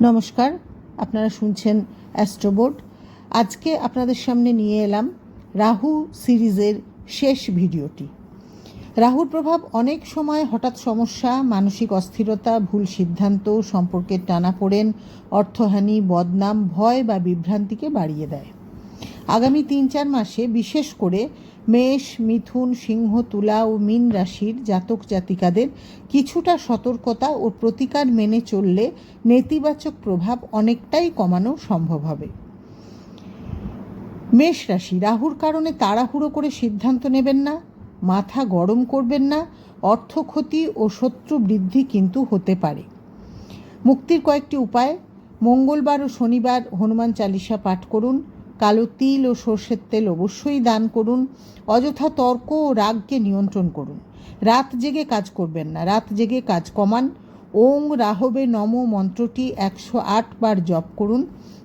নমস্কার, আপনারা শুনছেন অ্যাস্ট্রোবোর্ড। আজকে আপনাদের সামনে নিয়ে এলাম রাহু সিরিজের শেষ ভিডিওটি। রাহুর প্রভাব অনেক সময় হঠাৎ সমস্যা, মানসিক অস্থিরতা, ভুল সিদ্ধান্ত, সম্পর্কের টানাপোড়েন, অর্থহানি, বদনাম, ভয় বা বিভ্রান্তিকে বাড়িয়ে দেয়। আগামী 3-4 মাসে বিশেষ করে মেষ, মিথুন, সিংহ, তুলা ও মীন রাশির জাতক জাতিকাদের কিছুটা সতর্কতা ও প্রতিকার মেনে চললে নেতিবাচক প্রভাব অনেকটাই কমানো সম্ভব হবে। মেষ রাশি, রাহুর কারণে তাড়াহুড়ো করে সিদ্ধান্ত নেবেন না, মাথা গরম করবেন না, অর্থ ক্ষতি ও শত্রু বৃদ্ধি কিন্তু হতে পারে। মুক্তির কয়েকটি উপায়: মঙ্গলবার ও শনিবার হনুমান চালিসা পাঠ করুন, কালো তিল ও সর্ষের তেল অবশ্যই দান করুন, অযথা তর্ক ও রাগকে নিয়ন্ত্রণ করুন, রাত জেগে কাজ করবেন না, রাত জেগে কাজ কমান, ওং রাহবে নম মন্ত্রটি 108 বার জপ করুন,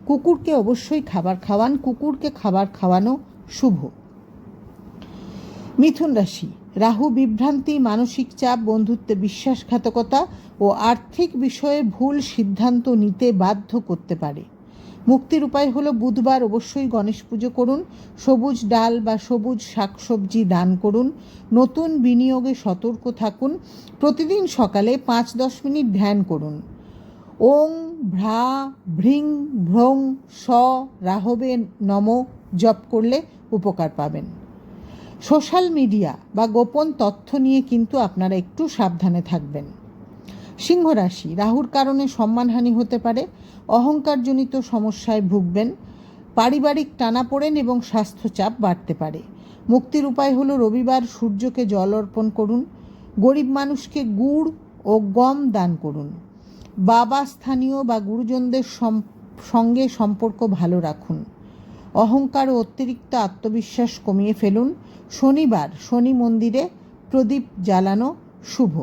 কুকুরকে অবশ্যই খাবার খাওয়ান, কুকুরকে খাবার খাওয়ানো শুভ। মিথুন রাশি, রাহু বিভ্রান্তি, মানসিক চাপ, বন্ধুত্বে বিশ্বাসঘাতকতা ও আর্থিক বিষয়ে ভুল সিদ্ধান্ত নিতে বাধ্য করতে পারে। মুক্তির উপায় হলো বুধবার অবশ্যই গণেশ পুজো করুন, সবুজ ডাল বা সবুজ শাকসবজি দান করুন, নতুন বিনিয়োগে সতর্ক থাকুন, প্রতিদিন সকালে 5-10 মিনিট ধ্যান করুন, ওং ভ্রা ভ্রিং ভ্রং স রাহবে নম জপ করলে উপকার পাবেন। সোশ্যাল মিডিয়া বা গোপন তথ্য নিয়ে কিন্তু আপনারা একটু সাবধানে থাকবেন। সিংহ রাশি, রাহুর কারণে সম্মানহানি হতে পারে, অহংকারজনিত সমস্যায় ভুগবেন, পারিবারিক টানাপোড়েন এবং স্বাস্থ্যচাপ বাড়তে পারে। মুক্তির উপায় হলো রবিবার সূর্যকে জল অর্পণ করুন, গরিব মানুষকে গুড় ও গম দান করুন, বাবা স্থানীয় বা গুরুজনদের সঙ্গে সম্পর্ক ভালো রাখুন, অহংকার ও অতিরিক্ত আত্মবিশ্বাস কমিয়ে ফেলুন, শনিবার শনি মন্দিরে প্রদীপ জ্বালানো শুভ।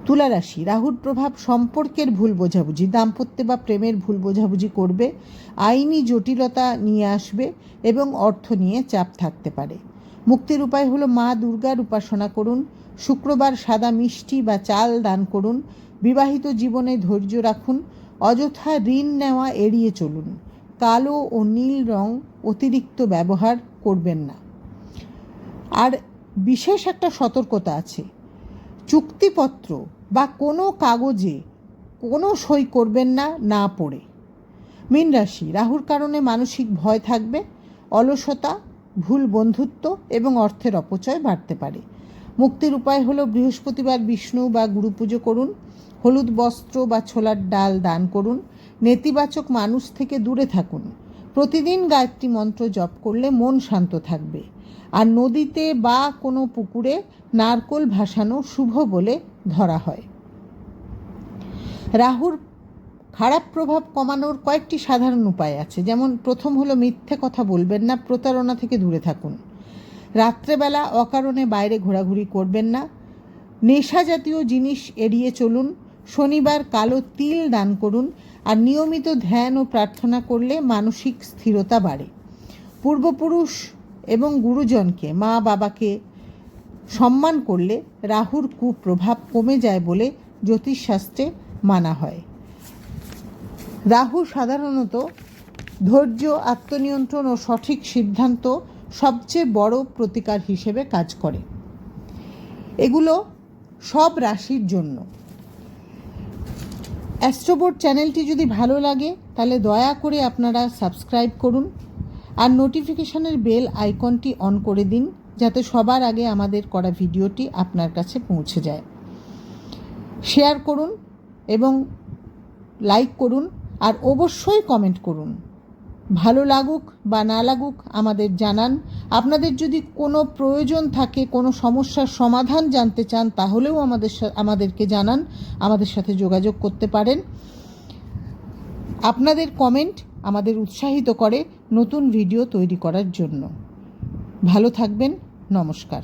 তুলা রাশি, রাহুর প্রভাব সম্পর্কের ভুল বোঝাবুঝি, দাম্পত্যে বা প্রেমের ভুল বোঝাবুঝি করবে, আইনি জটিলতা নিয়ে আসবে এবং অর্থ নিয়ে চাপ থাকতে পারে। মুক্তির উপায় হলো মা দুর্গার উপাসনা করুন, শুক্রবার সাদা মিষ্টি বা চাল দান করুন, বিবাহিত জীবনে ধৈর্য রাখুন, অযথা ঋণ নেওয়া এড়িয়ে চলুন, কালো ও নীল রং অতিরিক্ত ব্যবহার করবেন না। আর বিশেষ একটা সতর্কতা আছে, চুক্তিপত্র বা কোনো কাগজে কোনো সই করবেন না, না পড়ে। মীন রাশি, রাহুর কারণে মানসিক ভয় থাকবে, অলসতা, ভুল বন্ধুত্ব এবং অর্থের অপচয় বাড়তে পারে। মুক্তির উপায় হলো বৃহস্পতিবার বিষ্ণু বা গুরু পুজো করুন, হলুদ বস্ত্র বা ছোলার ডাল দান করুন, নেতিবাচক মানুষ থেকে দূরে থাকুন, প্রতিদিন গায়ত্রী মন্ত্র জপ করলে মন শান্ত থাকবে, আর নদীতে বা কোনো পুকুরে নারকোল ভাসানো শুভ বলে ধরা হয়। রাহুর খারাপ প্রভাব কমানোর কয়েকটি সাধারণ উপায় আছে, যেমন প্রথম হলো মিথ্যে কথা বলবেন না, প্রতারণা থেকে দূরে থাকুন, রাত্রেবেলা অকারণে বাইরে ঘোরাঘুরি করবেন না, নেশা জাতীয় জিনিস এড়িয়ে চলুন, শনিবার কালো তিল দান করুন, আর নিয়মিত ধ্যান ও প্রার্থনা করলে মানসিক স্থিরতা বাড়ে। পূর্বপুরুষ এবং গুরুজনকে, মা বাবাকে সম্মান করলে রাহুর কুপ্রভাব কমে যায় বলে জ্যোতিষশাস্ত্রে মানা হয়। রাহু সাধারণত ধৈর্য, আত্মনিয়ন্ত্রণ ও সঠিক সিদ্ধান্ত সবচেয়ে বড় প্রতিকার হিসেবে কাজ করে। এগুলো সব রাশির জন্য। অ্যাস্ট্রোবোর্ড চ্যানেলটি যদি ভালো লাগে তাহলে দয়া করে আপনারা সাবস্ক্রাইব করুন আর নোটিফিকেশনের বেল আইকনটি অন করে দিন, যাতে সবার আগে আমাদের করা ভিডিওটি আপনার কাছে পৌঁছে যায়। শেয়ার করুন এবং লাইক করুন, আর অবশ্যই কমেন্ট করুন। ভালো লাগুক বা না লাগুক আমাদের জানান। আপনাদের যদি কোনো প্রয়োজন থাকে, কোনো সমস্যার সমাধান জানতে চান, তাহলেও আমাদেরকে জানান, আমাদের সাথে যোগাযোগ করতে পারেন। আপনাদের কমেন্ট আমাদের উৎসাহিত করে নতুন ভিডিও তৈরি করার জন্য। ভালো থাকবেন। নমস্কার।